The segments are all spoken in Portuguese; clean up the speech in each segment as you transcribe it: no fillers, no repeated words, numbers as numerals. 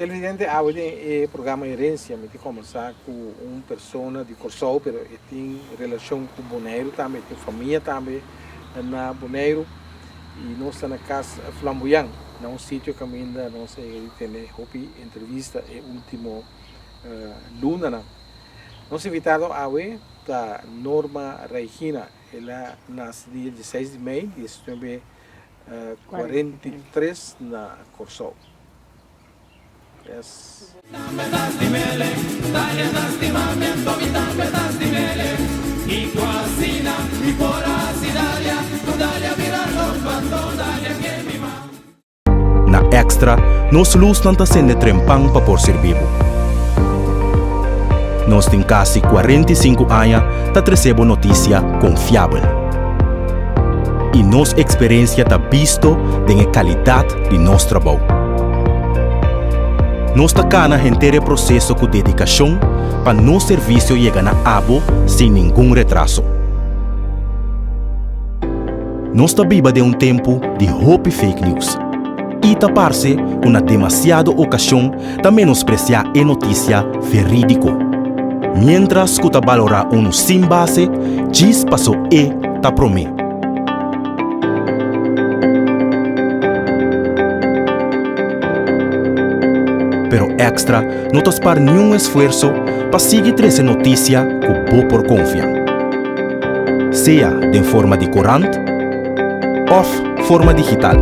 Televidente habla de programa Herencia, me começar com uma pessoa de Corsol, pero tem relação com Bonaire também, tem família também na Bonaire e nós estamos na casa Flamboyant, num sítio que ainda não sei tem hopi entrevista e último luna. Nós invitado a ver da Norma Regina, ela nasceu dia 16 de maio, e esteve 43 na Corsol. Yes. Na Extra, nós luz não está sendo trempang para por ser vivo. Nós temos quase 45 anos para receber notícia confiável. E nossa experiência está visto da qualidade de nosso trabalho. Nós estamos a inteiro processo com dedicação para nosso serviço chegar na abo sem nenhum retraso. Nós estamos vivendo de tempo de hope fake news. E tapar-se uma demasiada ocasião de menospreciar a notícia verídico. Mientras que valorar sem base, diz passou e tá promê. Pero Extra não está para nenhum esforço para seguir essa notícia com boa por confiança. Seja de forma de corante ou forma digital.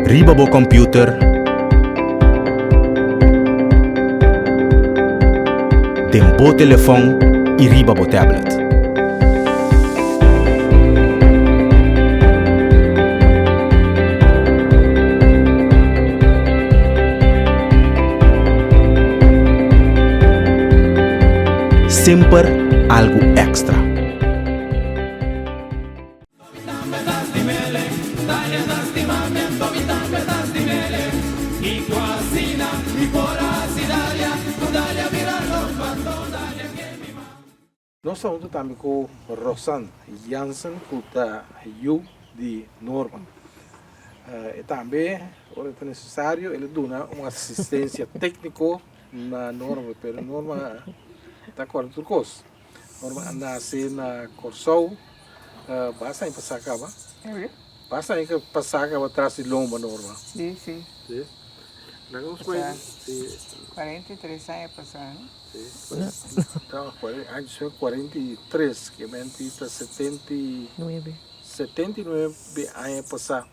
Riba bo computer, den bo telefone e riba bo tablet. Sempre algo extra. Nós estamos também com Rosan Jansen, que é de Norma. E também, ora é necessário, ele dá uma assistência técnica na Norma, pero Norma está com outra coisa. Norma nasce na Corsol, basta em Passacaba. Basta em Passacaba atrás de Lomba, Norma. Sim, sim. Sim. Nós 43 anos passaram. Então, antes foi 43, que mente está 79 anos passar.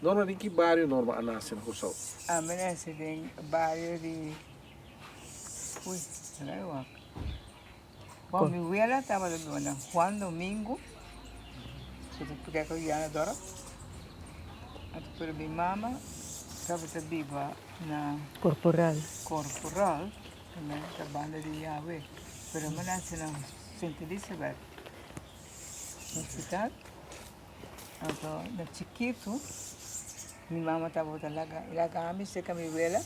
Norma de que bairro Norma nasce na Corsol? A minha nasce em bairro de... Ui, não é o bom, minha abuela estava na Juan Domingo, porque eu ia adoro. Pero minha mama estava viva na Corporal. também, da banda de Yahweh. Pero eu nasci na Santa Elizabeth, no hospital. Então, na chiquito, minha mama estava lá a mim, se com a minha abuela,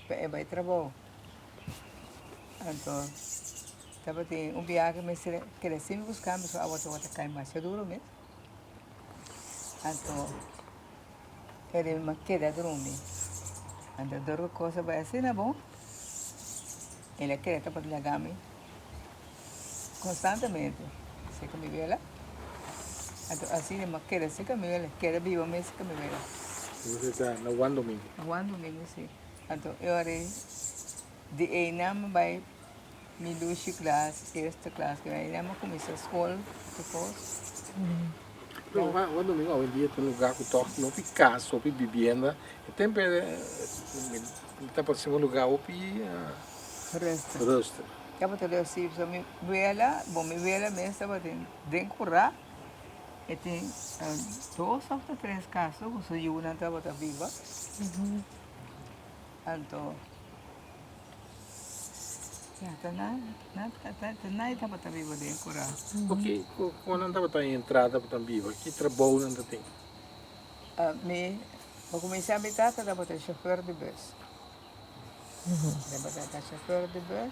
para ir para trabalho. Então, estava tem viagem, mas que ele sempre buscava, mas a outra cai mais duro mesmo. Então, ele me queda dormir. Então, dorme coisa vai assim, não é bom? Ele quer estar para ligar me constantemente. Se com a minha abuela. Então, assim, ele me queda, se com a minha abuela, queda viva mesmo com a minha abuela. Você está na Juan Domingo? Na Juan Domingo, sim. Então, eu era de Einam vai me duas classe, esta classe, que Einam começou a escola depois. Não, Juan Domingo hoje em dia tem lugar que toca não ficar só para vivenda. E também está para ser um lugar para Resta. Eu vou assim, so minha abuela mesmo estava dentro currar. E tem dois ou três casos, que o Yuna estava viva. Então, não estava viva dentro currar. Ok, quando andava para entrada para viva, que trabalho não tem? Vou começar a habitar, estava chauffeur de bus. Estava chauffeur de bus.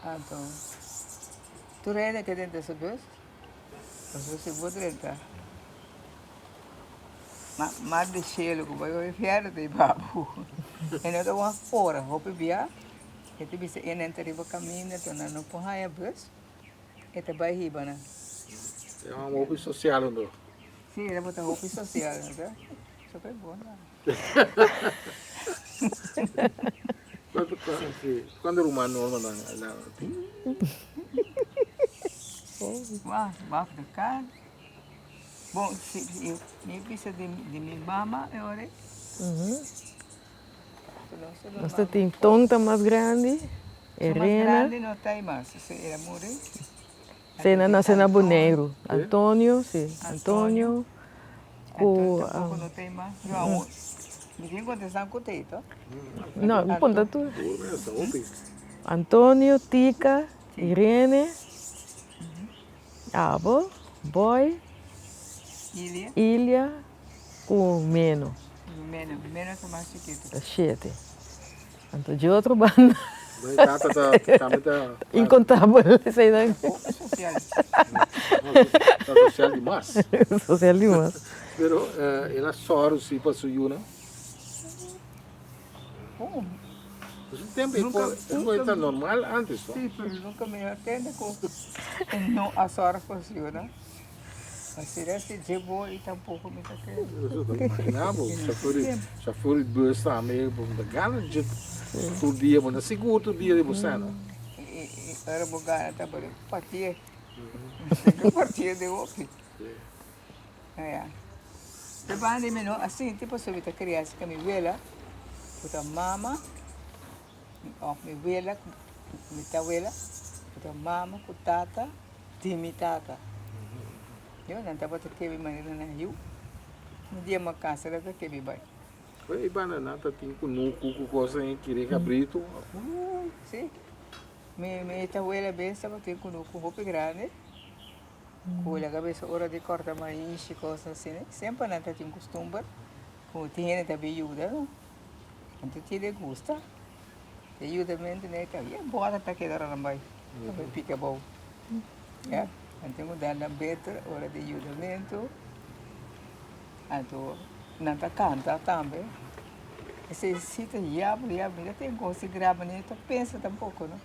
Então, tu rede que dentro desse bus? Mas você pode entrar. mas de chelo que vai enfiar de babu. E não dá fora, roupa via. E te bisa entra riba caminho, então não põe a bus. E te vai riba, né? É uma roupa social, não? Sim, ele botar roupa social, né? Super bom, né? Quando o humano normal lá, Vai ficar. Bom, se eu me precisa de minha mama, eu orei. Você tem tonta mais grande, Mais Irena. grande não tem mais, se ele morrer. Cena nasce na Boneiro. Antônio, sim. Antônio. Antônio tampouco não tem mais. João, me tem condição com o teto. Não, me conta tu. essa roupa. Antônio, Tica, Irene, Abo, Boy, Ilha, Ilha, com Meno. menos que mais chiquito. É 7. Então, de outro bando. Mas tá Incontável. Sei não. Pouco social. social demais. Social demais. Pero ela só se passou não. Bom, O tempo foi tão normal antes, só. sim, mas nunca me atende com. Não, a senhora funciona. Mas se esse de boa e tampouco me atende. Eu só imaginava, já foi bus também, da gana de todo dia, mas seguro todo dia de você, não? E era bugada, tá bom, partia. Partia de ouro. É. Depois de menor, assim, tipo, se você criança que me vela, puta mama, ó, me vela, me tawela, puta mama, kutata, timitata. Eu não estava que me maneira na rio. Um dia uma casa era que me vai. Foi banana, tá tem com nuco, coisa em querer cabrito. Sim. Me tawela bem, estava tem com roupa grande. Com a cabeça hora de cortar mais coisas assim, né? Sempre não tem costume. Com tinha também ajuda, não? Então tinha gosta. Te ajuda mesmo, né? E a boa tá que dar na bai. Também fica bom. É. Então dar na better hora de ajudamento. Então não tá canta também. Esse sítio já tem gosto de gravar, né? Tu pensa tampouco, não?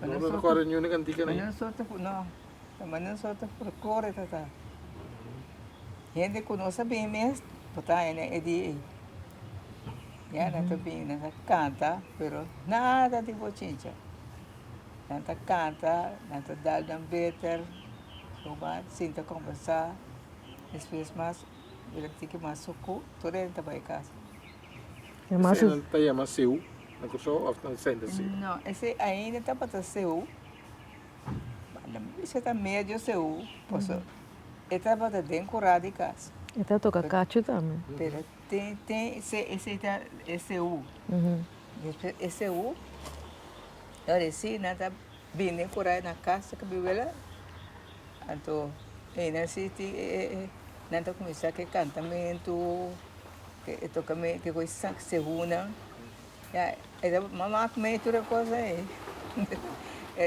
Não não corre nenhuma cantiga Mas nem. não só não. Mas não só procura, tá. Gente conhece bem mesmo, botar é de já não também não canta, pero nada de bochincha. Não canta, não dá um better, uma sinta conversar, depois mais ele tem que mais socorro, todo ele tá vai casa. É mais Você não tá aí mais seu, não cursou ou não sente assim. Não, esse ainda tá para seu. Isso tá médio seu, posso. Ele tá para decorar de casa. Então toca cacho também. Pero tem esse U. Esse U, olha assim, nada bem decorar na casa que vive lá. Então, nesse nada começar que cantamento, que tocamento, que coisa que se una. Já, mamãe come toda coisa aí.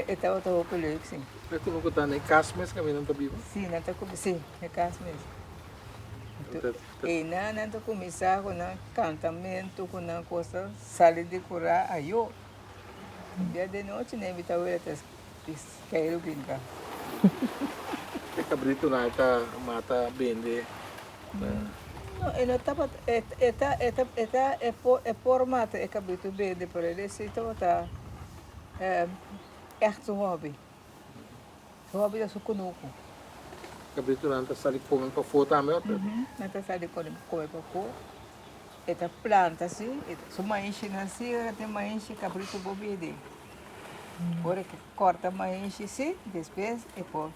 Então, eu tô pelo sim. É que nunca tá nem casa, mas que não tá vivo. Sim, nada come, sim, é casa mesmo. E nada começar com cantamento, com coisa, sair de curar aí eu. Dia de noite nem me tava quero brincar. Que cabrito na tá mata bende. Não, ele estava é por mata é cabrito bende por ele se tá echt hobby. Hobby da sucunuco. Cabrito na tá sali comendo para fora também. Não tá sabe comer para fora. Esta planta assim, se maíz nasce, tem maíz cabrito bobide. Agora que corta maíz assim, depois é por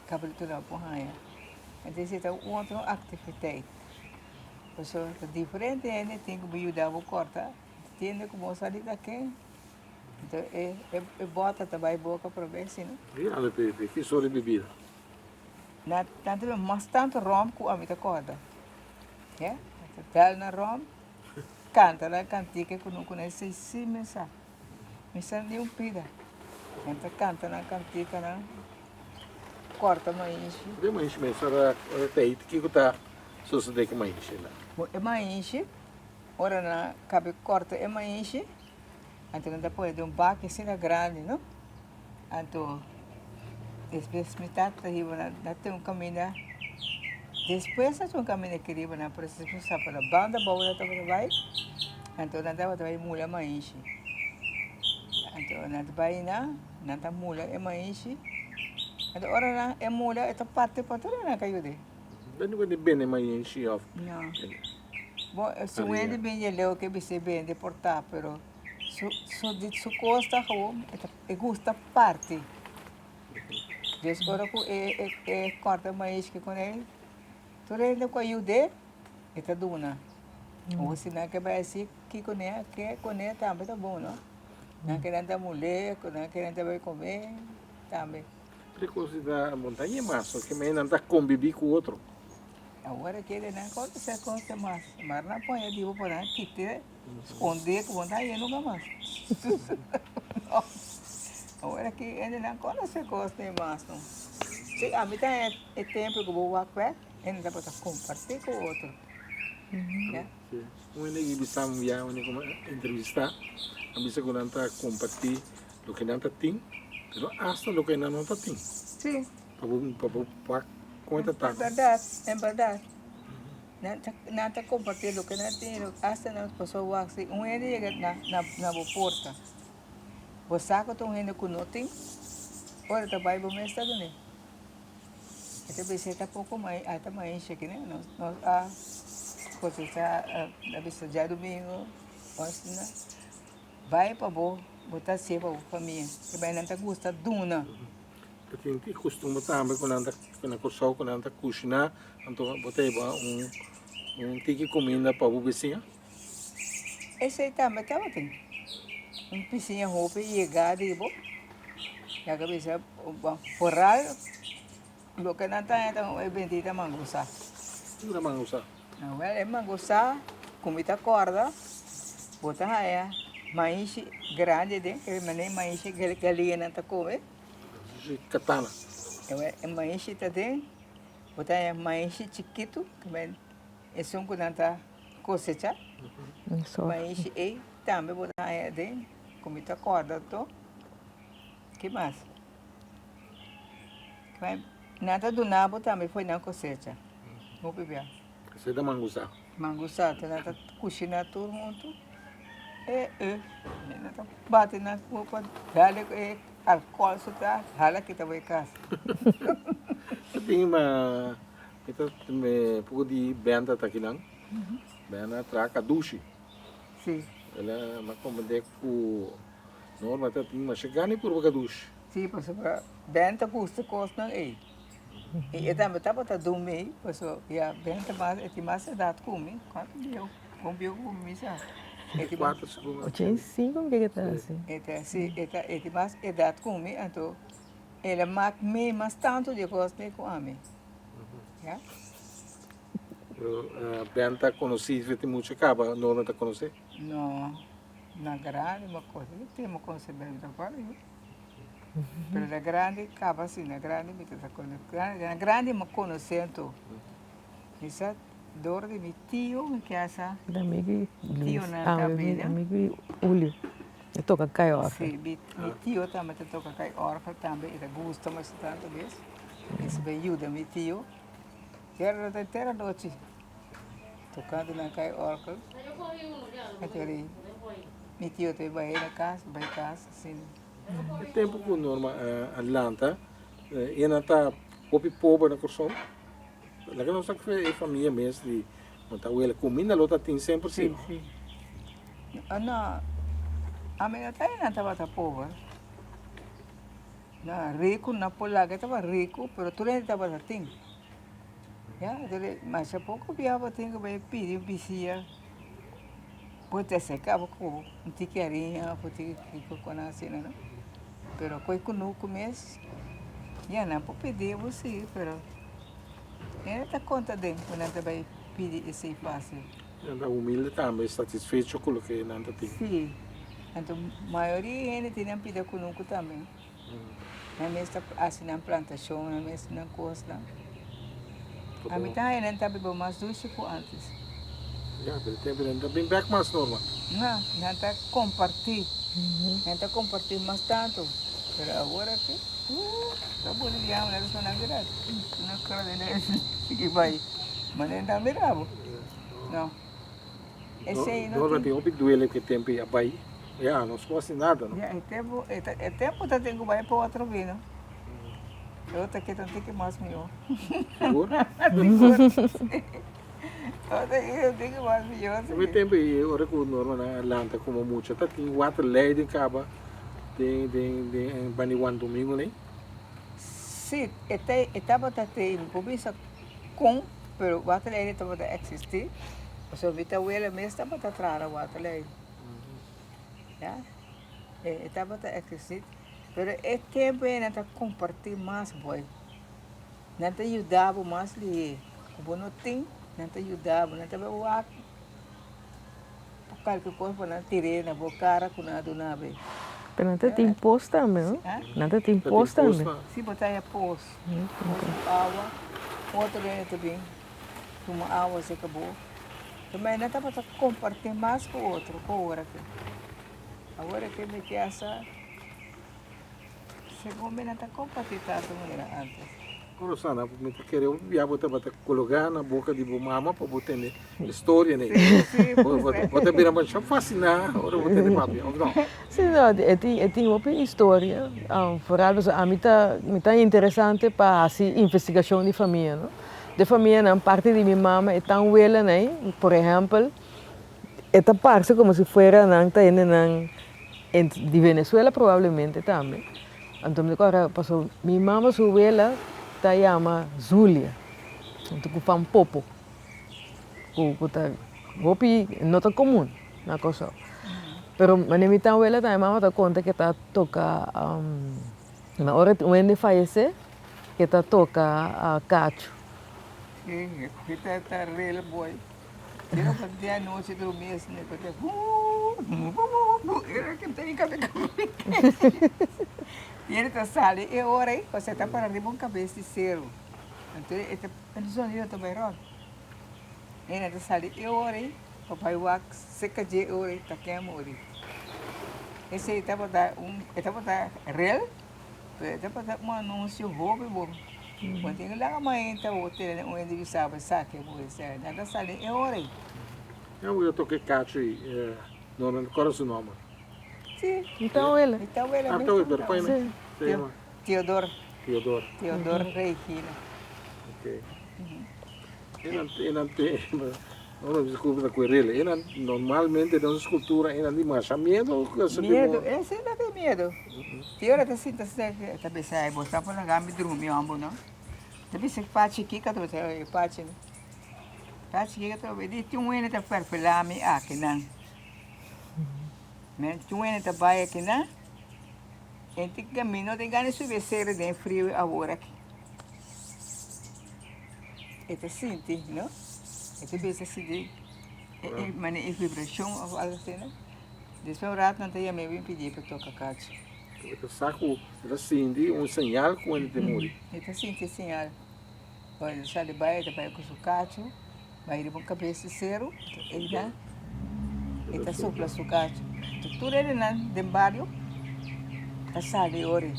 cabrito na porranha. Então isso é outra atividade. Porque é diferente, né? Tem que me ajudar a cortar. Tem que mostrar daqui. Então é bota também boca para ver se não. E ela que só de bebida. Mas tanto rom que a minha corda. É? Dá na rom, canta na cantiga que não conhece sim mensagem. Mensagem de pida. Então canta na cantiga na corta mais. De mais mesmo era teito que tá So você tem que mais encher lá. É mais enche, ora na cabe corta é mais enche, então depois de baque assim na grande, não? Então, depois metade da riba na tem caminho, depois tem caminho que riba na precisa passar para a banda boa da vai, então na vai mulher mais enche, então na vai na mulher é mais enche, então ora na é mulher esta parte para tudo na caiu de. Bem mais encher of. Não. Bom, se o ende bem ele que você bem deportar, pero su costa é gusta parte. Desde que é corta mais que com ele, tu ele com ajuda, é duna. Ou se não que vai assim que com ele também tá bom, não? Não querendo da mulher, não querendo vai comer, também. Precoce da montanha é massa, que mais não está conviver com o outro. Agora que ele não conta mais, mas não põe de vou para quitar, esconder com vontade nunca mais. Agora que ele não conta se gosta mais não. Se a mim é tempo que eu vou a pé, ele dá para compartilhar com o outro. Um ele bisa já uma entrevista, a bisa que não está compartilhar o que não está tem, mas hasta o que não está tem. Sim. Para conta tá. É verdade. Não está compartilhando o que não tem, hasta não passou assim. Ele chega na porta. O saco tem gente que não tem, ora trabalha para o mês está dando. Então você está pouco mais, até mais aqui, né? Nós coisa está a vista já domingo, assim, né? Vai para botar sempre para a família, que vai não está gosta duna. Eu tenho que costuma também quando anda na cozinha, quando anda cozinhar, então botei tique comida para o vizinho. Esse aí também estava tem. Piscina roupa e chegar de boa. Já que você forrar, o que não está então é bendita manguça. Não é manguça. Não é manguça, comida corda, botar aí, mais grande de, que mané mais que galinha não está comendo. Katana. É mais tá dentro, botar aí mais chiquito, que é só que não está cosecha. Mais e também botar aí dentro. Comida corda, tô. Que mais? Nada do nabo também foi na cosecha. Vou beber. Você é da manguça. Manguça, nada cozinhar tudo junto. Nada bate na roupa, dá-lhe álcool, só tá, rala que tá vai casa. Eu tenho uma, pouco de benta aqui não, benta traca duche. Sim. Ela é uma comida com norma tá tem uma chegada por boca duche. Sim, porque benta custa aí. E também tá para dormir, porque a benta mais é dado comigo, quanto deu, comeu comigo já. 4 segundos. 85 que está assim. Ele mais é dado comigo, então ele mais tanto de gosto com a mim. Já? Benta conheci, tem muito acaba, não está conhecer? Não, na grande uma coisa, tem uma coisa bem agora, mas na grande acaba assim, na grande me está conhecendo, na grande me conhecendo, isso é dor de meu tio que é essa. Da amigo Tio na cabine. amigo Julio. Eu toco caioca. Sim, meu tio também toca caioca também, ele gosta mais tanto disso, isso bem ajuda meu tio, era da terra noite. Tocando na caioca. Então, meu tio tem vai na casa, assim. O tempo que norma Atlanta, ainda está pobre na coção. Lá que nós temos que família mesmo de montar ela comida, ela tem 100%. Sim. Não, a minha até não estava pobre. Não, rico, na Polaca estava rico, mas tudo estava assim. Mas a pouco viava, tinha que pedir vizinha. Pode ser que com um tiqueirinho, pode ter que conhecer, não? Mas quando no começo, já não pode pedir você, mas ele está conta dentro, quando ele vai pedir esse fácil. Anda humilde também, satisfeito com o que não tem. Sim, então a maioria ele tem pedido conosco também. Na mesma assim na plantação, na mesma coisa. A mim também estava mais dulce que antes. Ja, pelo tempo ainda bem back mais normal. Não está compartilhar. Não está compartilhar mais tanto. Mas agora que, está boliviano, não é só na verdade. Na cara dele, que vai. Mas não está mirado. Não. Esse aí não Agora tem. tem o duelo que tempo ia vai. Ja, não se fosse nada, não. Já, é tempo que tem que vai para outro vino. Outra que não tem que mais melhor. Seguro? Outra que não tem que mais melhor. Ao mesmo tempo, agora que o normal na Atlanta, como muito, tá tem water lei de caba, tem baniwan domingo, né? Sim, estava tendo começa com, pero o water lei estava a existir. O seu vita uela mesmo estava a trazer o water lei. Já? Estava a existir. Pero é tempo ainda está compartilhar mais boy. Não te ajudava mais ali. Como não tem, não te ajudava, não te vai o qualquer coisa para não tirar na boca cara com nada na vez. Pero não te imposto também, não? Não te imposto também. Se botar aí pôs, água, outro dia também, toma água se acabou. Também não está para compartilhar mais com o outro, com o outro. Agora que me quer essa segundo não está compartilhando como era antes. Agora, Sana, me querer já botar colocar na boca de mama para botar né história, né? Botar bem na mancha fascinar, agora botar de papo, não? Sim, não, tem uma história. Vooral, a mim tá interessante para a investigação de família, não? De família, na parte de minha mama é tão velha, né? Por exemplo, esta parte como se fuera de Venezuela provavelmente também. Então, agora passou, minha mama, sua vela, se chama Zulia. Então, com um popo. Hopi não é comum na coisa. Pero, mas minha vela, a mama está conta que está toca, na hora que ele falece, que está toca cacho. Sim, está real boy. Eu não podia noite dormir assim, né? Porque era que tem cabelo. E ele está sali e ora você está para arriba cabeça de cero. Então ele sonido também roda. Ele está sali e ora papai wax seca de ora está queimando. Esse estava da real, estava da um anúncio hobby bom. Quando tem lá a mãe está o hotel onde ele sabe saque boa sério. Nada sali e ora. Eu toquei cacho e não coração nome. Sim. Então ele. Então ele. Então ele depois né? Teodoro. Teodoro. Regina. Ok. Não desculpa com ele. Normalmente na escultura ele de mais medo ou medo, esse não tem medo. Teodoro tá assim, também sai botar para lá me dormir ambo não. Também se faz aqui que tu sai parte. Faz aqui que tu vê tem um ene tá lá me aqui não. Mas tem um ene tá vai aqui não. Gente que caminho tem ganas de subir de frio agora aqui. Este sente, não? Este pensa se de, mas é vibração ou algo assim, né? Depois o rato não tem me vem pedir para tocar cacho. O saco da Cindy sinal quando ele morre. Este sente sinal. Olha, sai de baixo, vai com o cacho, vai ir com cabeça de cero, ele dá, ele sopla o cacho. Tudo ele não, de barrio. Sali ore.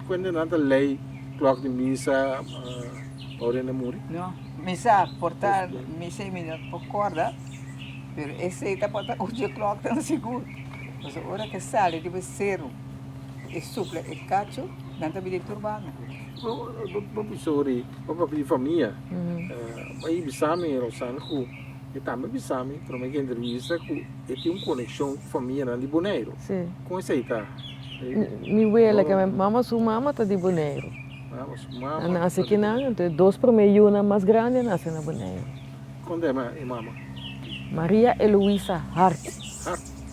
Quando nada lei, clock de missa, hora na muri. Não, missa portar missa minutos por corda, pero esse está portar o dia clock tão seguro. Mas a hora que sale deve ser e supla e cacho, não está bem turbado. Vamos sorrir, vamos pedir família. Aí bisame Rosana com e também bisame, para uma entrevista com e tem uma conexão com família na Liboneiro. Sim. Com essa aí tá. Minha vela, que sua mama está de Boneiro. Mama. Nasce aqui não, então 2 para mim, uma mais grande nasce na Boneiro. Quando é mama? Maria Eloísa Hart.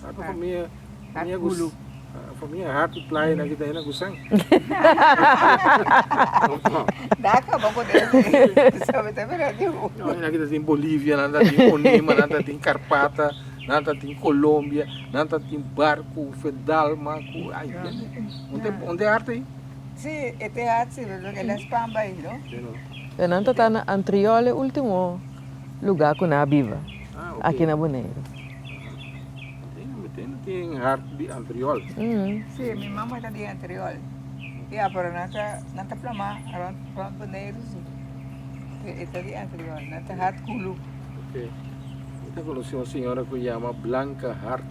A família Gulu. A família Hart play na kita na Gusang. Dá acabou com ele. Sabe também não. Não, na kita tem Bolívia, nada tem Onima, nada tem Carpata. Nada tem Colômbia, nada tem barco, Fedalma, onde é arte aí? Sim, é arte, é na Espanha aí, não? Fernando está na Antriole, último lugar que na viva, Ah, aqui na Bonaire. Tem hart de anterior. Sí, mi mamá está de anterior. Ya, pero nata plama, around Bonaire, sí. Está de anterior, nata hat kulu. Ok. Eu conheci uma senhora que chama Blanca Hart.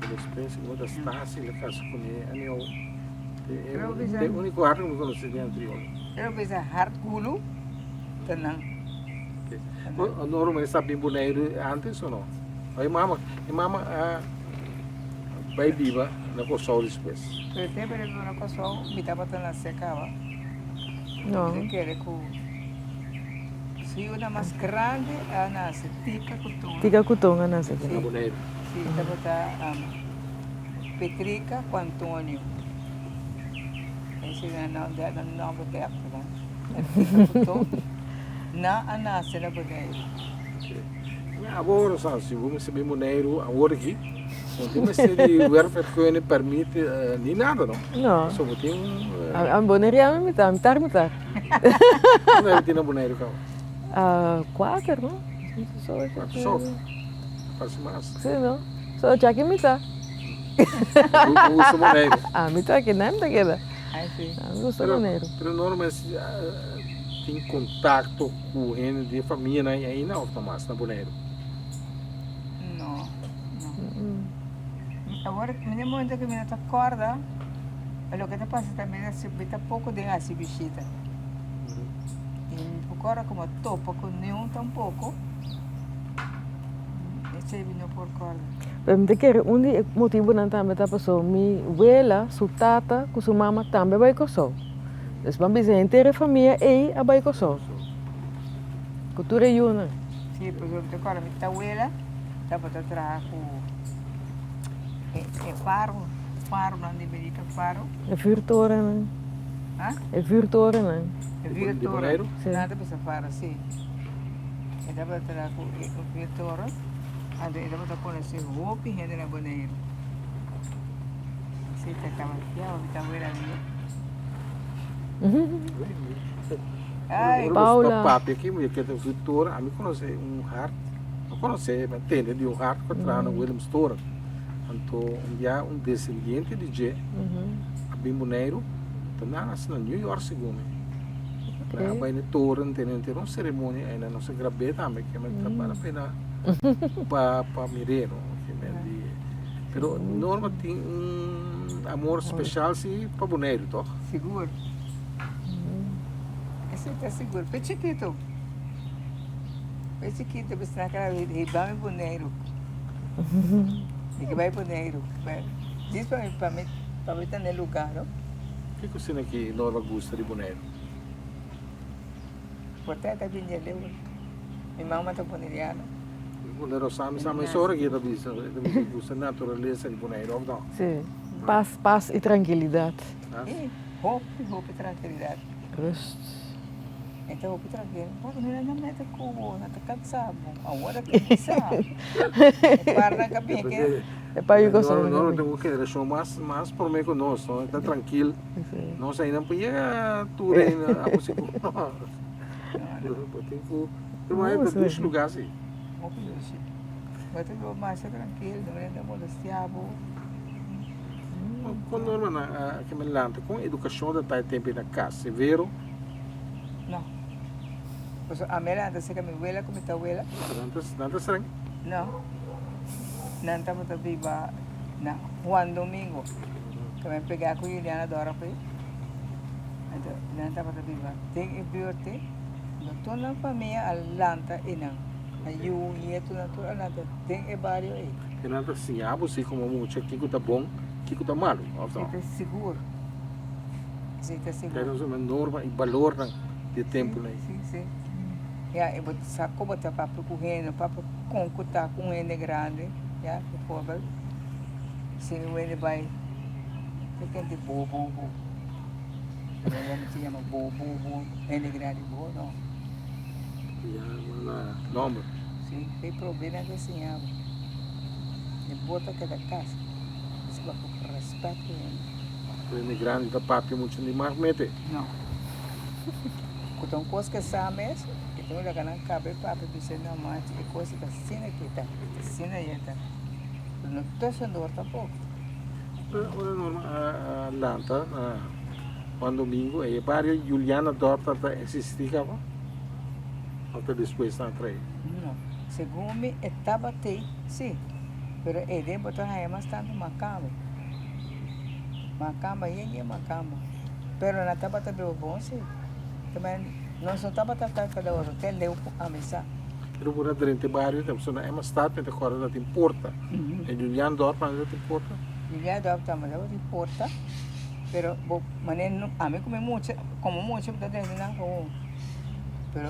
Eu penso que uma está assim, ela casa com ele. É o único Hart que eu conheci de anterior. Pero bisa hat kulu, tenang. Normalmente sabe boneiro antes ou não? Aí mama vai viva na coção depois. Pero te pero no pasó, mi tapa tan la secaba. No. Se quiere que si una más grande, ana se tica kutun. Tika kutonga na sa Na boneiro. Sí, tapa Petrica com Antônio. Esse é o nome da época. Na anase na boneiro. Agora, sabe, se vamos receber boneiro agora aqui, não tem mais de welfare que não permite nem nada, não. No. Só tem Ang Bonaire ang mitar. não é tem na boneiro, cara. 4, no? Só. Faz mais. Sim, no? So, aqui mitar. Usa boneiro. Mitar que não está queda. Aí sim. Gusto Bonaire. Pero normalmente tem contato com gente de família, né? Aí não, Tomás, na boneiro. Não. Agora, no momento que me está acorda, o que está passando também é que está pouco de assim bichita. E agora como topa com nenhum tampouco, esse vinho por corda. Permite que motivo não também tá passou. Mi abuela, sua tata, com sua mama também vai com sol. Então, vamos dizer, inteira família e a vai com sol. Cultura é uma. Sim, por exemplo, agora minha abuela estava atrás com faro, não deveria faro. É virtuora, né? Hã? É virtuora, né? Virtuora. boneiro? Sim. Nada bisa faro, sim. Ele estava atrás com virtuora. Ele estava com esse roupa e rende na boneiro. Sim, estava aqui, a abuela ali. Ai, Paula. Papi aqui, mulher que é Vitor, a mim conhece hart, não conhece, mas entende de hart que traz no William Store. Então, dia descendente de G, a bem boneiro, também nasce na New York segundo. Lá vai no Toren, tem uma cerimônia ainda não se grave também, que me trabalha para mireiro, que me pero norma tem amor especial se para boneiro, toh? seguro. Esse está seguro. Foi chiquito. Bisa naquela riba me boneiro. E que vai boneiro. Diz para mim estar no lugar, não? O que você aqui norma gosta de boneiro? Portanto, está bem de leu. Minha mãe está boneriana. Boneiro sabe só hora que bisa gosta natureza de boneiro, ou não? Sim. Paz e tranquilidade. E roupa e tranquilidade. Rust. Então, roupa e tranquilidade. Pô, não mete cubo, não está cansado. Agora cansado. Para na cabeça. É para eu gostar. Não tenho que relação mais por meio conosco, está tranquilo. Não sei não podia tudo ainda a possível. Tem que mas é dois lugares aí. Mas eu mais tranquilo, não é molestiado. Quando normal que me lembro com educação da tais tempo na casa, severo. Não. Pues a mera antes que mi abuela como mi abuela. Nantes serang. No. Nanta mo viva na Juan Domingo. Que me pegar com Juliana Dora pa. Então, nanta mo viva. Tem ibiorte. Toda a família alanta inang. Ayu nieto na to alanta. Tem e barrio aí. Que nantes sim, você como muito que tá bom, que tá malo, ou não? Isso é seguro. Isso é Que seguro. não é norma e valor de tempo né. Sim, sim. Ya, eu saco botar papo correndo, papo concutar com ele grande, ya, que for, se ele vai, você quer de bobo, ele se chama bobo, ele grande bobo, não. Na nome. Sim, tem problema que se chama. Ele bota cada casa, isso vai por respeito ele. O imigrante da papi muito de mais mete. Não. Kuton coisa que sabe, que tem uma grande cabeça para dizer não mais, é coisa que assina aqui tá, assina aí tá. Não estou sendo outra pouco. Ora norma a lanta quando domingo e barrio Juliana Dorta existia ba? Até depois na três. Não, segundo me estava aí, sim, pero ele botou aí mais tanto macamba e macamba, pero na estava também bom sim, também nós não estava tratando cada hora, até leu a mesa. Pero por dentro barrio temos na Emma Stad met de corda dat importa. E Juliana Dorta dat importa. Juliana Dorta mas não importa, pero mané a mim como muito da dentro na rua, pero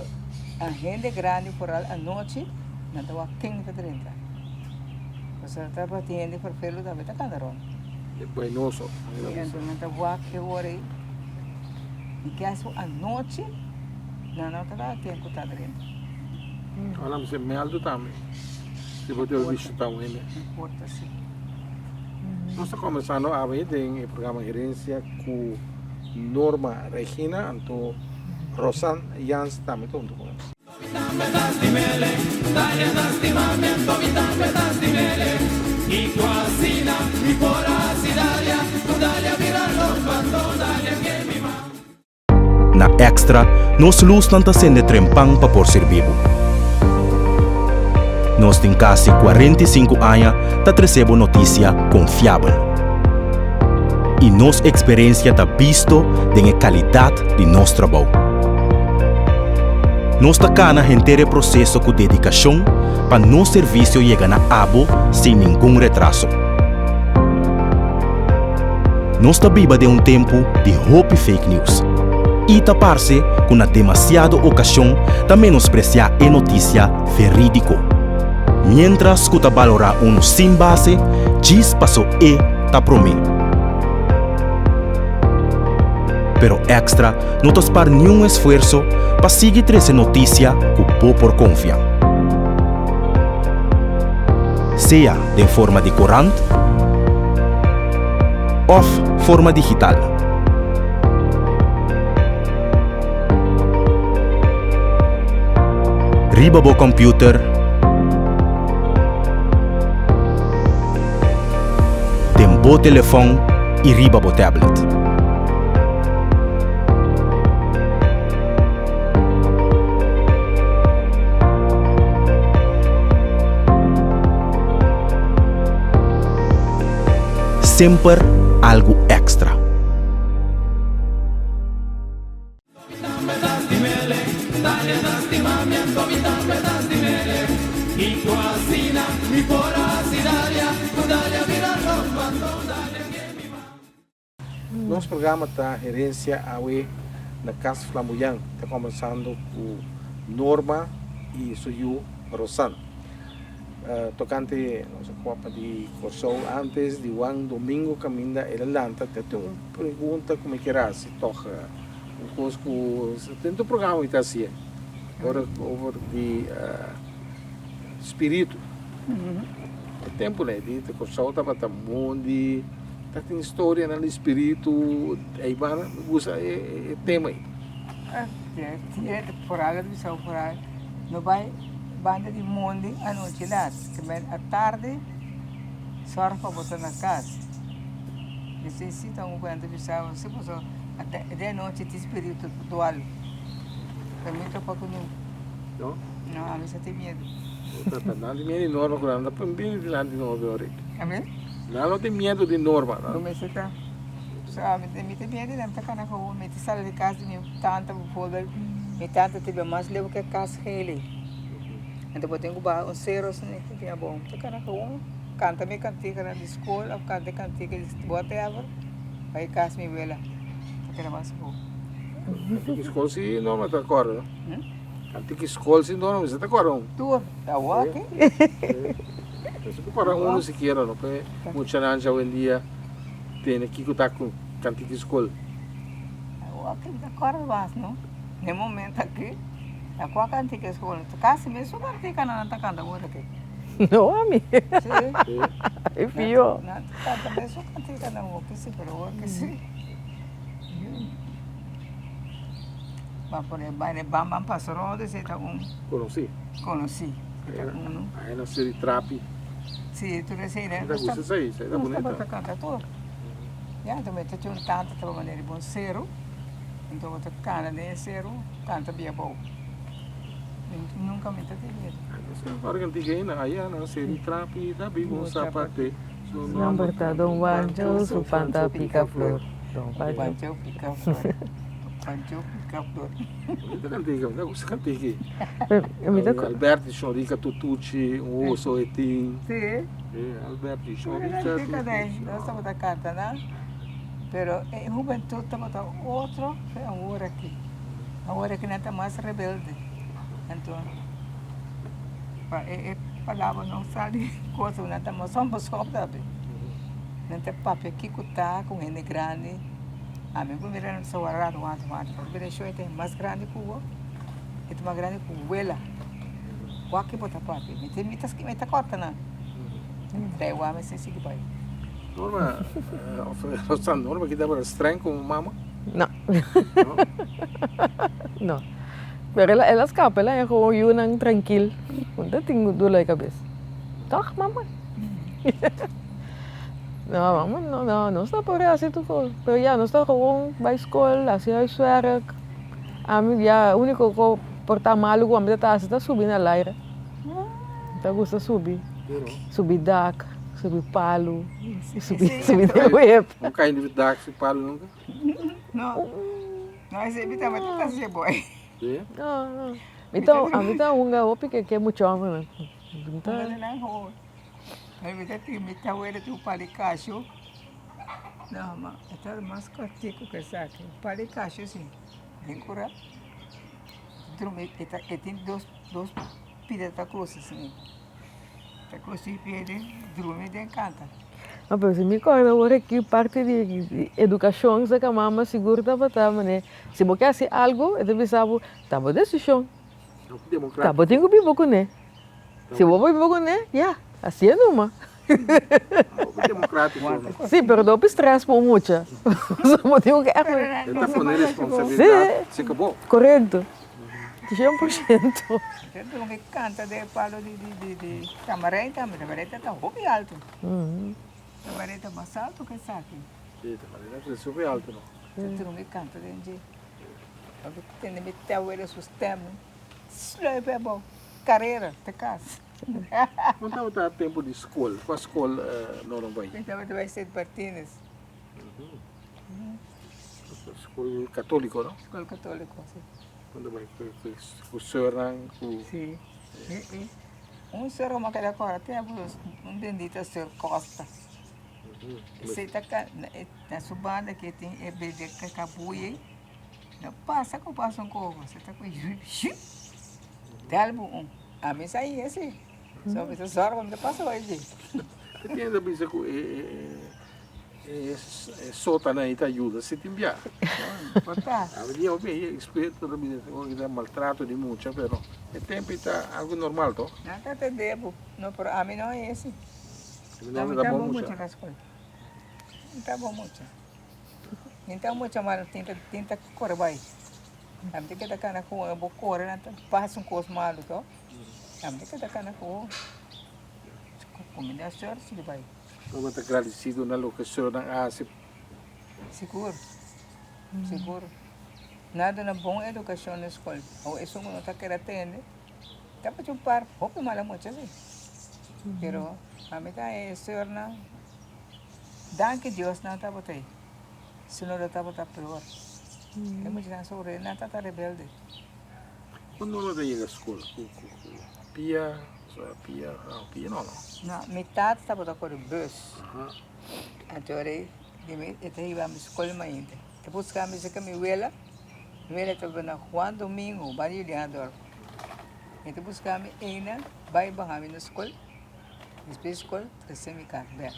a gente grande por a noite não estava quem está dentro. Você estava tendo por pelo da beta candarão. É buenoso. Então não estava que hora e que a noite não estava quem está dentro. Olha, você me aldo também. Se você ter visto também, né? Importa sim. Nós estamos começando a ver o programa Gerência com Norma Regina, então Rosan Jans também estão com nós. Na Extra, nós luz não está sendo trempang para por ser vivo. Nós temos quase 45 anos para receber notícia confiável. E nossa experiência está visto da qualidade de nosso trabalho. Nós estamos na inteiro processo com dedicação para nosso serviço chegar na abo sem nenhum retraso. Nós estamos vivendo tempo de hope fake news. E tapar-se com na demasiada ocasião de menospreciar a notícia verídico. Mientras que valorar sem base, diz passou e tá promi. Pero Extra não te espera nenhum esforço para seguir essa notícia que por confiar. Seja de forma de corante ou forma digital. Riba bo computer, tempo telefone e riba bo tablet. Sempre algo extra. Nosso programa está gerência aí na Casa Flamboyant. Está começando com Norma e Suyu Rosan. Tocante nossa copa de Corsou antes de Juan Domingo caminda el Lanta, te tenho uma pergunta como é que era se toca um cosco dentro do programa que está assim agora over de espírito o tempo né de Corsou estava tão bom de tá tem história no espírito aí vai usa é tema aí por água de sal por água não vai banda de monde à noite lá, também à tarde só para botar na casa. Necessita um quanto de sal, se você até de noite te espírito dual. Também tô pouco não não, a mim só tem medo. tá nada de medo de Norma quando anda para bem de lá de novo agora. Amém? Não tem medo de Norma, Não me senta. Só me tem medo de não tá na rua, me te sala de casa de minha tanta foda, minha tanta teve mais levo que casa ele. Então eu tenho um zero assim que é bom. Tu cara com canta me cantiga na escola, canta cantiga de whatever. Aí casa me vela. Aquela mais bom. Escola se Norma tá agora, não? Antiga escola se Norma você tá agora. Tu tá ok? Isso que para um se queira, não? Porque muita gente hoje em dia tem aqui que tá com antiga escola. Ok, tá agora vas, não? No momento aqui a qual cantiga escola? Tu casa mesmo cantiga na tá canta agora aqui. Não, amigo. Sim. É pior. Na canta mesmo cantiga na rua, que se pero que se. por el baile, Bambam pasó de ser Conocí. conocí. Aí na série Trapi. Sí, tú decís, ¿no? Ainda gosta disso aí, isso aí tá Não estava bonita. canta todo. Já, também tinha tanto de maneira bom cero. Então você canta nem cero, canta bem bom. Nunca me teve. Agora que antiga ainda, aí na série Trapi, da Bigo, um sapate. Não berta Dom Banjo, su panta pica flor. Dom Banjo. Pancho pica flor. Pancho pica flor. Muito antiga, ainda gosta antiga. Amita, Alberto Chorica Tutucci, um osso etim. Sí. Alberto Fica Chorica. daí, nós estamos da carta, né? Pero em juventude estamos da outro, é agora aqui. Agora que não está mais rebelde. Então, palavra não sabe coisa, não está mais só buscando, sabe? Não tem papel aqui que está com ele grande. A mim, primeiro não sou arado, primeiro show tem mais grande que o é mais grande que o ela. O que botar papel? Me tem muitas que me está cortando. Daí o homem se sigue pai. Norma, Rossana, Norma que dava estranho como mama? não, Não? não. Pero ela escapa, ela é como yun tranquil. Punta tingo dula a cabeça. Tá, mamãe. Não, mamãe, não está por aí assim tudo. Pero já, não está com a escola, assim a werk. A mim, já, o único que portar mal, o homem está subindo na laira. Está gosta subir. Subir dac, subir palo, subir de web. Não cai de dar se palo nunca. Não, nós evitamos tudo ser boy. Sim. Não. Então, a mim tá uma opi que é muito homem. Então, não rua. Aí me dá que me tá vendo tu palicacho. Não, mas é mais cortico que sabe. Palicacho sim. Vem curar. Drume, tem dois pilhas da cruz assim. Da cruz e pilha, drume de encanta. Ah, pero se me acorda agora que parte de educação, se a mama seguro estava tava, né? Se você quer fazer algo, eu pensava, tava decisão. Democrático. Tava tenho que viver com né. Se eu vou viver com né, já, assim é numa. Democrático. Sim, pero não estresse por muito. Só tenho que Ele está pondo responsabilidade. Se acabou. correto. 100%. Então, me canta de palo de camareta, mas a camareta está bem alto. A camareta mais alto que essa aqui. Sim, mas é super alto, não. Então, me canta de tem que meter o ele sistema. Isso é bom. Carreira, te casa. Não estava tempo de escola. Para a escola não vai. Então, vai ser de Martínez. Escola católica, não? Escola católica, sim. Quando vai com o senhor, com... Sim. Senhor, uma que agora tem bendito senhor Costa. Você está na sua banda que tem bebê que cabuia. Não passa com um covo. Você está com Dalbo a mim sai esse. Só que você não passa hoje. Você tem ainda bisa que sótano aí te ajuda se te enviar. Botar. A verdade é que espírito da maltrato de muita, pero o tempo está algo normal, tó? Não te devo. Não, a mim não é esse. Não Está dá bom bom muito. muito nas coisas. Não está bom muito. Então, muito mal, tenta correr vai. A mim tem que estar na rua, eu vou correr, passa coisa malo, tó? A mim tem que estar na rua. Comida certa, se vai. Eu estou agradecido na locação da ASIP. Seguro. Seguro. Nada na boa educação na escola. Ou isso não está querendo atender. Está para chupar, roupa mala muito assim. Pero a mim está senhor na. Danke Deus não está botei. Se não está botando pior. É muito na sobre, não está rebelde. Quando não chega à escola, Pia não. Não, metade está botando com o bus. Então eu ia à escola ainda. Depois que a minha caminhada, eu estava na Juan Domingo, Barrilhador. Então buscamos ainda, vai barrar na escola, depois da escola, trazemos o carro dela.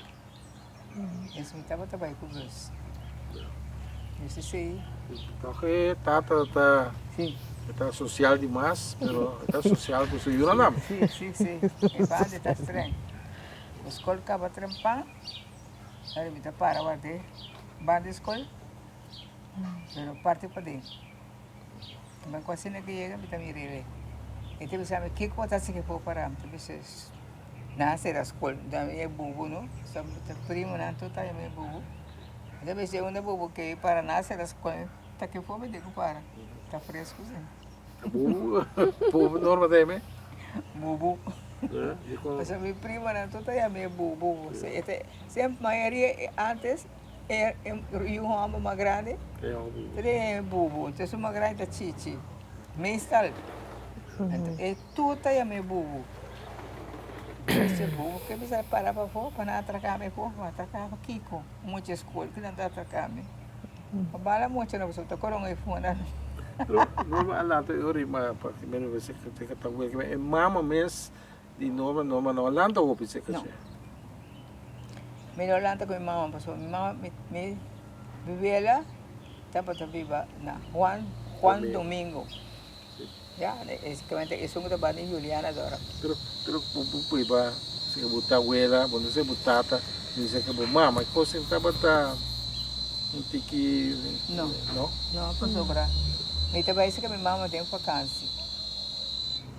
Esse me estava trabalhando com o bus. Esse sei. Então, está Sim. Está social demais, mas está social com o senhor não. Sim. É bom, está estranho. A escola acaba trampando, aí me para a de banda escola, mas parte para dentro. Mas quase não chega, me também rele. Então, você sabe, que coisa assim que for para mim? Você nasce da escola, também é bobo, não? Sabe, primo, não, tu tá é bobo. Então, você é um bobo que para nascer da escola, tá que for, me digo para. Tá fresco, sim. Povo norma também. Bobo. Mas a minha prima, não, tu tá é bobo. Sempre, a maioria, antes, e um homem mais grande, é bobo. Então, uma grande é chichi. Meestal. E tudo é meio bobo. Esse bobo que você parar para fora, para não atracar me fora, para atracar Kiko. Muita escola que não está atracando. A bala muito não, você está correndo aí fora. Norma alanta ori ma porque menos vezes que te kata que mama mes di norma no alanta o pise que Não. Melhor lá com minha mãe, passou. Minha mãe me vivia lá, estava viva na Juan Domingo. Ya, eso me da ni Juliana Dora. Pero pu iba se que buta abuela, quando se butata, dice que mama, coisa estava tá um tiki Não. no? Não, passou para. Me também disse que minha mãe tem vacância.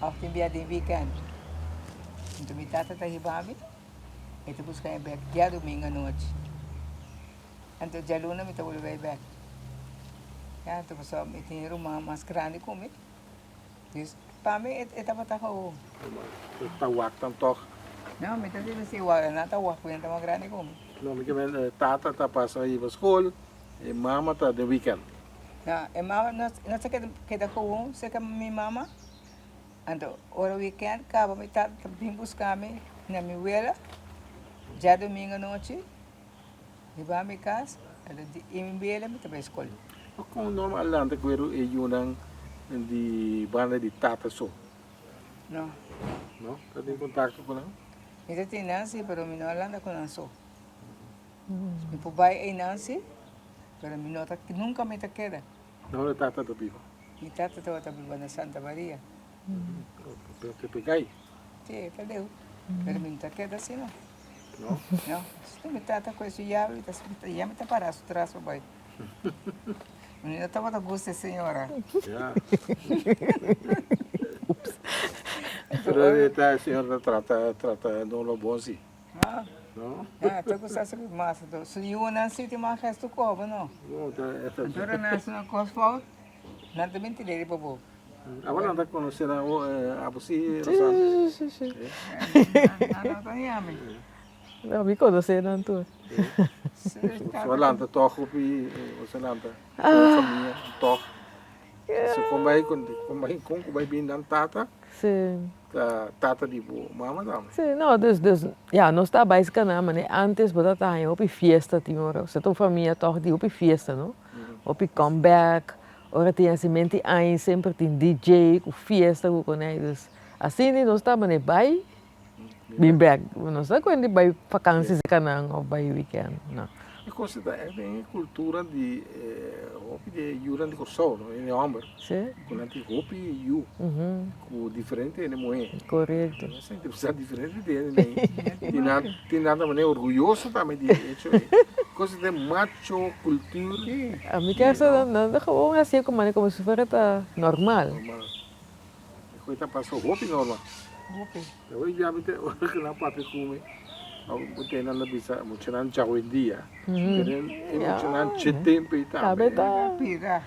Ao fim de weekend. Então, minha tata está ribami. E te buscar em back dia domingo à noite. Então, dia luna me trabalho bem back. Ya, então, pessoal, me tem uma mais grande comigo. Diz, para mim, estava com Tá wak tan toch. não, me está dizendo assim, agora não está o arco, está mais grande como. No, me que tata tá passa aí para escola, e mama tá de weekend. Não, é mama, não sei que da com sei que minha mama. Então, hora weekend, acaba me tá vim buscar-me na minha abuela. Já domingo à noite, e vai à minha casa, e minha abuela me também escola. Como normal alanta que e yunang di banda di tata so, Não, no? Tá em contato com ela? eu tenho Nancy, mas eu não ando com Nancy. Meu pai é Nancy, mas eu não nunca me tá queda. Não é tata do pico. Minha tata estava trabalhando na Santa Maria. Que pegai, Sim, cadê? Mas eu não tá queda assim, não. no? Não, se me trata com esse llave, já me tá parado o traço, pai. Menina estava da gosto, senhora. Ja. Pero esta senhora trata não lo bom sim, Ah, no? estou gostando de massa. Se eu não sei, tem mais resto como, não? No, esta. Então, nasce uma coisa forte, não tem mentira, bobo. Agora anda conhecendo a você, Sim. Não, não, yami. Não, me conhece, não tu. Solanta toch op je, Solanta, família, toch. Se combine com bem dan tata, Sim. tata di bo, mama dan. Sim, não, ja, nós está basicamente, mas antes, você está aí, op fiesta, tinha, você tem família, toch, de op fiesta, não? Op comeback, ora tem assim, mente aí, sempre tem DJ, com fiesta, com né, assim, nós está, mas vai, bem back, nós está quando vai vacances, canang, ou vai weekend, não. E considera é bem cultura de Yuran de Corsol, não? Em Amber, Sim. com anti roupa e Yu, com diferente ele moe. Correto. Essa interessante diferente dele, né? Tem nada maneira orgulhoso também de hecho. Coisa de macho cultura. A mim quer ser nada como assim como se fosse normal. Coisa passou roupa normal. Ok. Eu já me tenho que na parte come. Eu tenho na bisa, muito não já hoje dia. Muito não chetempo e tal. Tá bem, tá. Pira.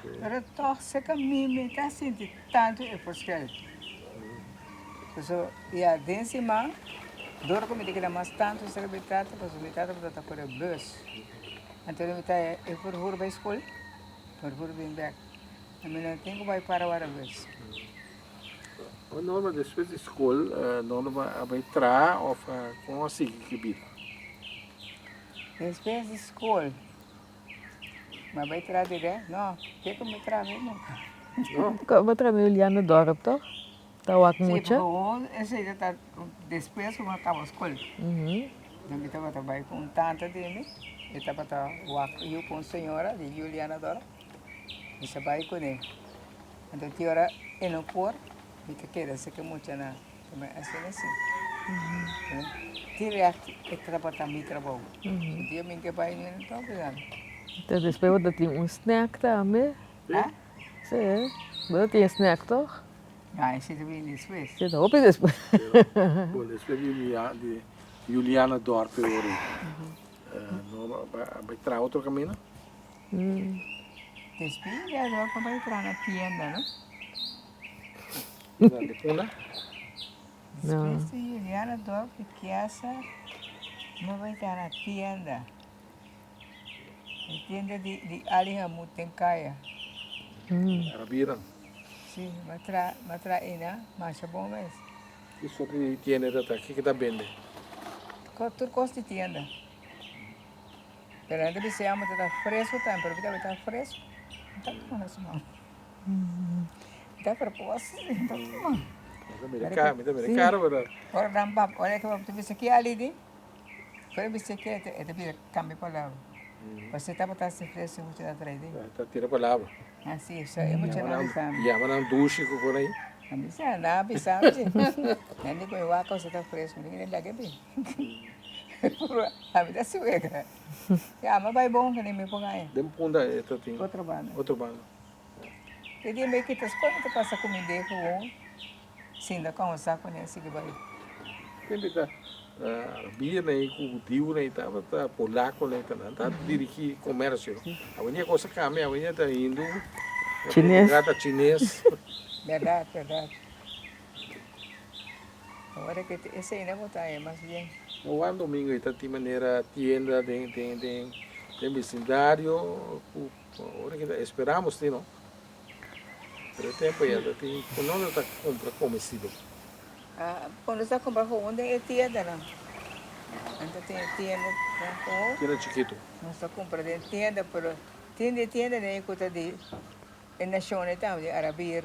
Pero torce que me está sentindo tanto é porque e a décima, dor como que mais tanto se que trata, porque me trata para por o bus. Então me tá é por vai escola, por bem back. A mim não tenho vai para o bus. O norma depois de escola, norma vai tra of com assim que bit. Depois de escola, mas vai tra direto? Não, que me tra mesmo. Como tra no Juliana Dorp, toch? Tá o Sim, acmucha. esse já tá depois como acaba a escola. Eu estava trabalhando com tanta dele, eu estava eu com a senhora de Juliana Dora, e trabalhei com ele. Então, tinha hora em o por, e que queda, se que muito na, também assim. Direto, eu trabalhava no trabalho. O dia em que vai, não estou pensando. Então depois eu tenho snack também. Ah? Sí, bueno, tiene snack toch? Ah, zit er weer in de Swiss. Zit hoop je dus. Bom, esse é de Juliana Dorpe ori. No, vai trazer outro caminho? Después ya luego para entrar a la tienda, ¿no? De Puna? Después de Juliana Dorp de casa, no va a entrar a la tienda. La tienda de Aliha Mutenkaya. Arabiran. Sí, va a traer, ¿no? Más bom es. Isso que tiene data, o que tá vende? Todo cuesta de tienda. Pero antes se llama está fresco también, pero ahorita está fresco. Está como eso, no. Está proposto, está como. Mira caro, ¿verdad? Ahora dan pap, ahora que tú ves aquí ali di. Pero ves aquí te pide cambio palavra. Você tá botando esse fresco muito da trás di. Tá tira palavra. Assim, isso é muito nada sabe. Llama na duche por aí. A mim já não sabe. Nem com o água você tá fresco, ninguém dá que bem. A vida se vê, cara. Já, mas vai bom que nem me ponga aí. Dem punda esta tem. Outra banda. Outro bando. E de meio que tas quando tu passa comida com um, sim, da com o saco nem assim que vai. Sempre tá Arabia né, com o Dio né, tá polaco né, tá dirigir comércio. A única coisa que a minha tá indo Chinês. Gata chinês. Verdade, verdade. Agora que esse aí não botar aí, mas bem. No ano domingo está de maneira tienda de vecindário. Agora que esperamos tem não. Pero tempo já tem quando está compra comestível. Ah, quando você compra com onde é tienda não. Então tem tienda com Tienda chiquito. não está compra de tienda, pero tienda nem coisa de nacional também, arabir,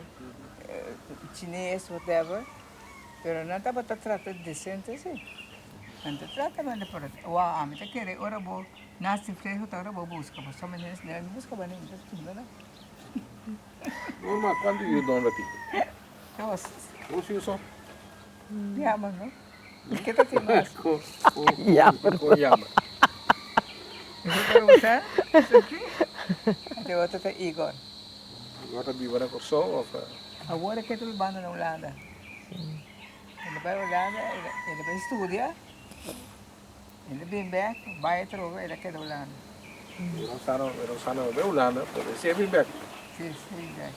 chinês, whatever. Pero não está para tratar decente assim. Então trata mas depois, uau, a mim tá querendo, ora vou nasce fresco, tá ora vou buscar, mas só me busca para nem tudo não. Normal quando eu dou aqui. Nossa, Você só llama, não? Que tá tem mais? com Llama. com llama. Você quer usar? Isso aqui? Até outra tá Igor. Agora viva na Kosovo. Agora que tu banda na Holanda. Ele vai na Holanda, ele vai estudar. Ele vem back, vai trocar, ele quer na Holanda. Não sabe de Holanda, pode ser bem back. Sim, sim, back.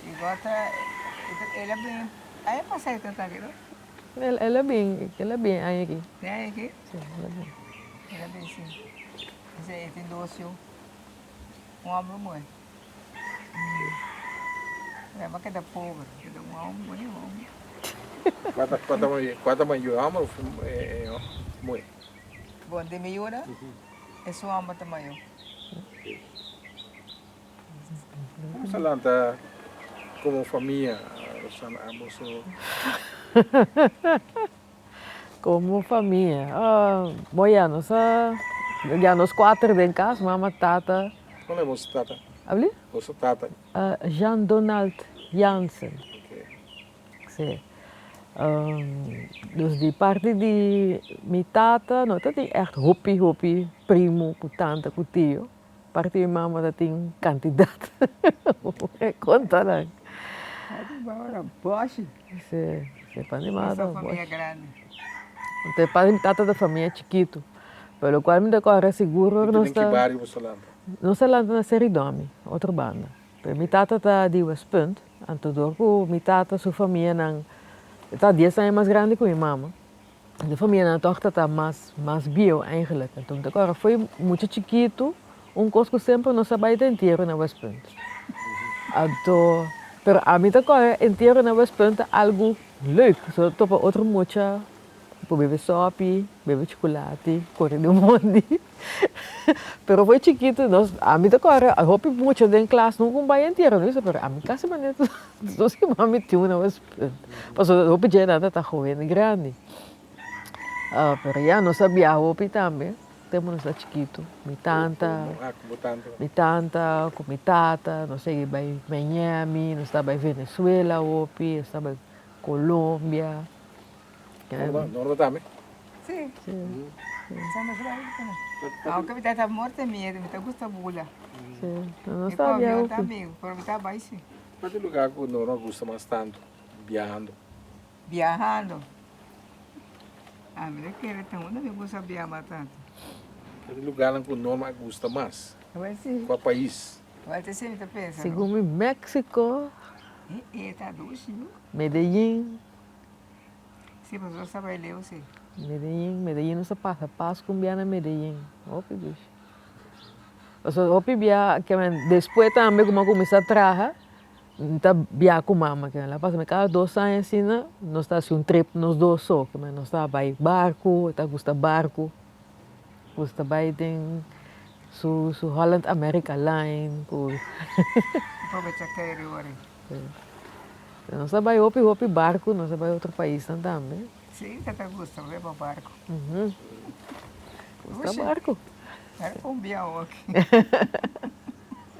Igor tá, ele é bem, aí é passar tanto aqui, não? Ela é bem aí aqui. Tem aqui? Sim, ela é bem. Ele é bem sim. Esse aí tem doce, um homem muito. É, mas que da pobre, que da um homem muito. Quanto mais eu amo, muito. Bom, de melhora, é só uma tamanho. Vamos falar como família, Como família. Bom, já nos quatro em casa, mama, tata. qual é você tata? Habli? Você tata? Jean Donald Jansen. Okay. Sim. Dus die parte de minha tata, não, dat é echt hoppie, primo, com tante, com tio. Parte de mama, dat tem candidato. Conta lá. Agora, poxa. Sim, para Essa animar. família grande. Então, para minha tata da família chiquito. Pelo qual me decora seguro, Não tem que bairro você lá? não se lá na Seridome, outra banda. Minha tata está de West Punt, então, minha tata, sua família, não. Está 10 anos mais grande que minha mama. De família na torta está mais bio, eigenlijk. Então, agora foi muito chiquito, coisa que sempre não sabia inteiro na West Point. Então, pero a mim agora inteiro na West Point é algo leuk. Só topa outra mocha, beber sopi, beber chocolate, correr de mundo. Pero foi chiquito, nós, a mim agora, a roupa muito dentro da classe, não vai inteiro, não é? Pero a mim casa maneira, nós que mami tinha na West Point. Passou a roupa já nada tá jovem, grande. Pero já não sabia a roupa também. Temos nós chiquito, minha tanta, com minha tata, nós sei vai Miami, nós estava em Venezuela, roupa, nós estava em Colômbia. Não também? Sim. Sama sa bahay ko na. Ako kami tata morte miedo, me gusta bula. Sim. Eu não E com sabia. avião Hopi. também, por me tá baixo. Qual é o lugar que o Norma gosta mais tanto? Viajando. Viajando. Ah, me quero tão, não me gusta viajar tanto. Qual é o lugar que o Norma gosta mais? Vai ser, Qual país? vai ter sempre pensa. Segundo México, Tá doce, viu? Medellín. Se você sabe ler, você. Medellín não se passa. Paz cumbiana Medellín. Hopi, bicho. O sea, hopi via que depois também como comecei a trabalhar, tá via com mama que lá passa cada 2 anos assim, nós tá assim trip nós dois só, que nós tá vai barco, tá gosta vai tem su Holland America Line, por Aproveita que é agora. nós tá vai hopi barco, nós tá vai outro país também. Sim, tá gosta, vai para barco. Gosta Oxe. barco. Era um bião aqui.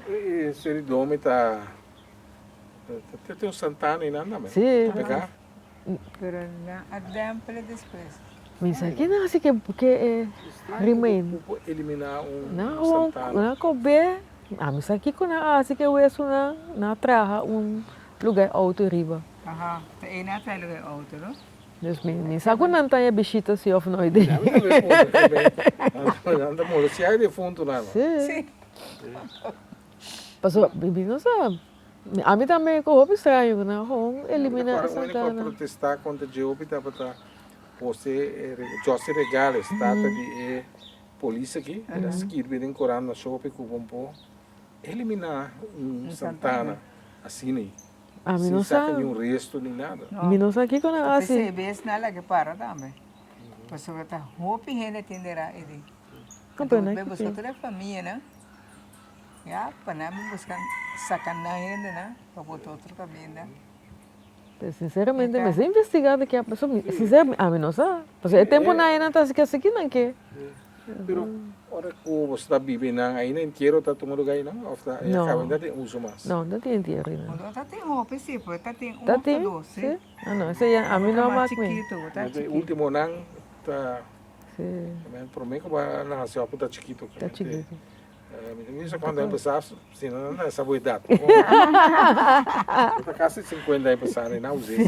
E o senhor Dome está... Tem um Santana e nada mesmo? Sim. Pegar? Pero na adample depois. Mas aqui não assim que é remain. Eliminar Não, Santana. não coube. Mas aqui quando assim que eu isso na traja lugar alto riba. Aha, tá aí na tela é outro, não? Dus min saco não tem bichita se of no ideia. Anda molo, se há defunto lá. Sim. Passou, bibi não sabe. A mim também com roupa estranho, né? Vamos eliminar essa Quando eu Santana. protestar contra o Jeopi, estava para você, José Regal, estátua de polícia aqui, era seguir bem corando na shopping com o bom eliminar Santana, assim, né? A mim não Sem sacar sabe. nenhum resto nem nada. A mim não sabe aqui quando assim. PCB na lá que para também. Pessoa tá roupa e entenderá ele. Campeão, Bem buscar toda a família, né? Já, para não buscar sacanagem, né? Para botar outro caminho, né? Sinceramente, mas é investigado que a pessoa, sinceramente, a mim não sabe. Porque é tempo na ainda tá se que aqui não que. Pero, ora que você está vivendo aí, não quero estar tomando lugar aí, não? Ou está, Não. acaba de ter uso mais. Não, não tem dinheiro, né? Quando tá tem roupa, sim, porque tá tem Tá um tem? doce. Sim. Ah, não, isso aí a mim não é mais comigo. chiquito, tá Mas o chiquito. último ano, está... Sim, Por mim, como na senhora está chiquito. tá chiquito. Isso quando eu empezar, se não é essa boa idade. Está quase 50 anos passando, não usei.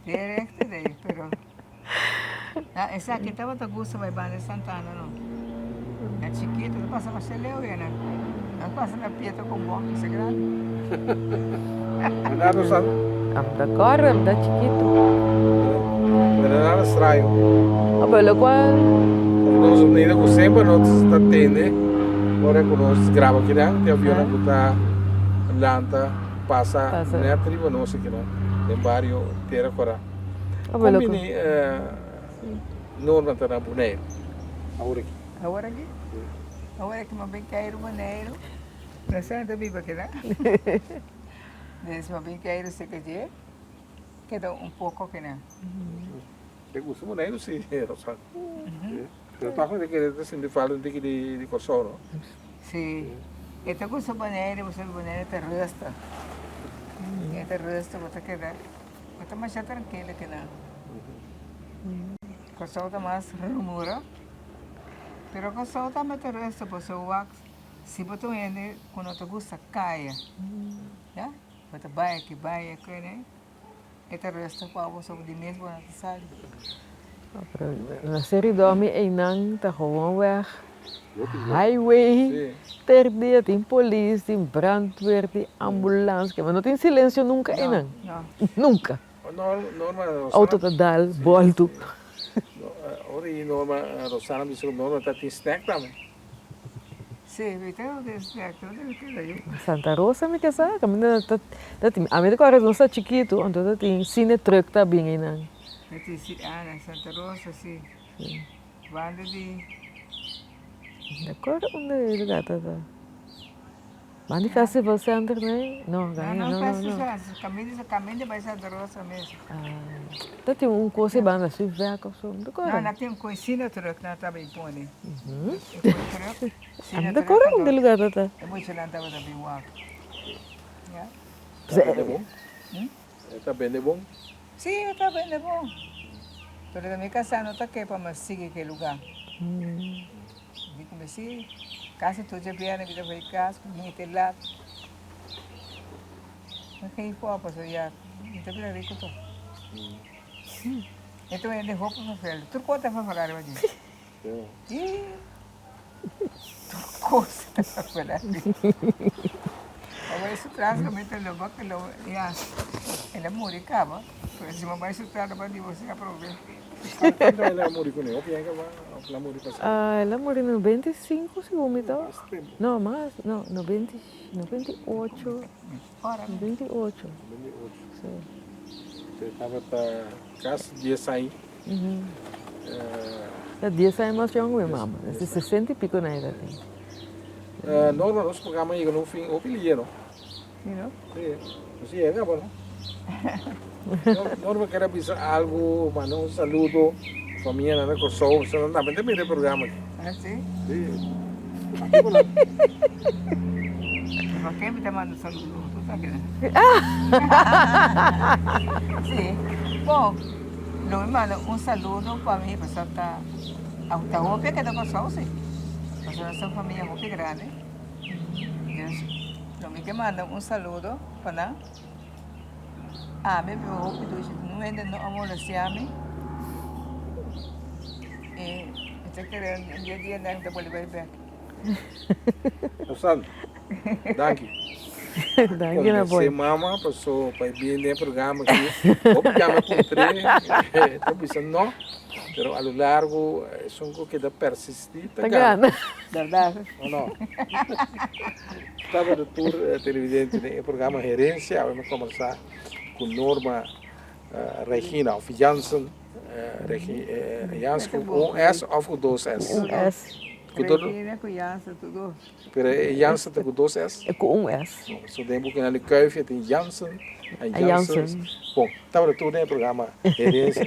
Directo daí, pero... Essa aqui tava tá gosto vai banda Santana, não? É chiquito, não passa mais leu, né? Não passa na pieta com bom, isso é grande. Nada, sabe? Da cor, da chiquito. Não é nada estranho. Ah, pelo qual, Nós unidos com sempre, nós está tendo. Agora que nós grava aqui, né? Tem avião na puta, lanta, passa, Passa. né? Tribo nossa aqui, né? Tem vários terra fora. ah, pelo Combine, Norma está na boneira. Agora aqui. Agora que bem cair o maneiro. Não sei onde vive aqui, né? Desse bem cair o secadinho. Queda um pouco aqui, né? Eu gosto boneiro, sim, Rosana. Eu estava falando que ele sempre fala de Corsol, não? Sim. Ito ko sa banera, sa banera te resta. Ito resta, basta queda. Basta mais tranquila que não. Com solta mais rumura. Pero com solta mais te resta, por seu wax. Se botou ele, quando te gusta, caia. Já? Basta baia, que né? Ito resta pa ako sa di mesmo na sabe. na série dorme em não tá gewoon weg. Highway, Sim. ter dia tem polícia, tem brandweer, tem ambulância, mas não tem silêncio nunca em não. Não. Nunca. Norma Rosana. Auto tá dal, volto. Ora e Norma Rosana disse que Norma está em snack também. Sim, então desse tudo que daí. Santa Rosa me quer saber, a mim agora não está chiquito, então tem cine truck tá bem em não. Ito si Ana, Santa Rosa, si. Banda de... Agora onde ele gata tá? Mandi festival center né? Não, ganha Não, não, faço não. caminho vai Santa Rosa mesmo. Tá tem coisa banda se vê com som do Não, cora. não tem coisinha truck na também põe. Anda cora onde ele gata tá? É muito lá tava também o ar. Está bem de bom? Está bem de bom? Sim, está bem, é bom. Pero também casar não está aqui para me seguir aquele lugar. Vi como assim, casa tu já via na vida vai casa, nem ter lá. Mas quem for para já, então vira rico tu. Então ele roupa para fazer. Tu pode falar hoje. E coisa para falar. Agora isso traz também tem logo que lo já ele moricava. Pues si mamá isso traz para você aproveita. Quando ela morreu com ele, que ela morreu com Ela murió en el 25, si vomito. No, más, no, 98. Ora, 28. Sí. Você estava para casa de sair. Ya 10 años más joven mi mamá, desde 60 y pico na edad. Norma, nosso programa chega no fim, opiliano. you know? Assim é, né, bom? Norma quer avisar algo, mandar um saludo, família na Corsol, você não dá bem também no programa. Assim? Sim. ¿Por qué me está mandando saludos? ¿Tú sabes que sí. Bom, lo me manda un saludo para mí, pues hasta Hopia que te pasó, sí. Nosotros somos familia Hopia grande. Lo me que manda un saludo para me veo Hopia, tú dices, no venden, no amor, así a mí. Yo creo que un día no te vuelve a ver. Moçada, daqui. Daqui na boa. Mama passou para vir no programa aqui. Eu já me encontrei. Estou pensando, não. Mas ao largo, são coisas que persistir. Tá ganhando. ¿Verdad? Ou não? Estava no tour televidente no programa Gerência. Vamos conversar com Norma Regina, of Janssen. Janssen com S ou com 2 S? S. Regina, criança, tudo. Pero Janssen tem com 2 S? É com S. So tem boeken aan de kuifje, tem Janssen. Janssen. Bom, estava no tour no programa Gerência.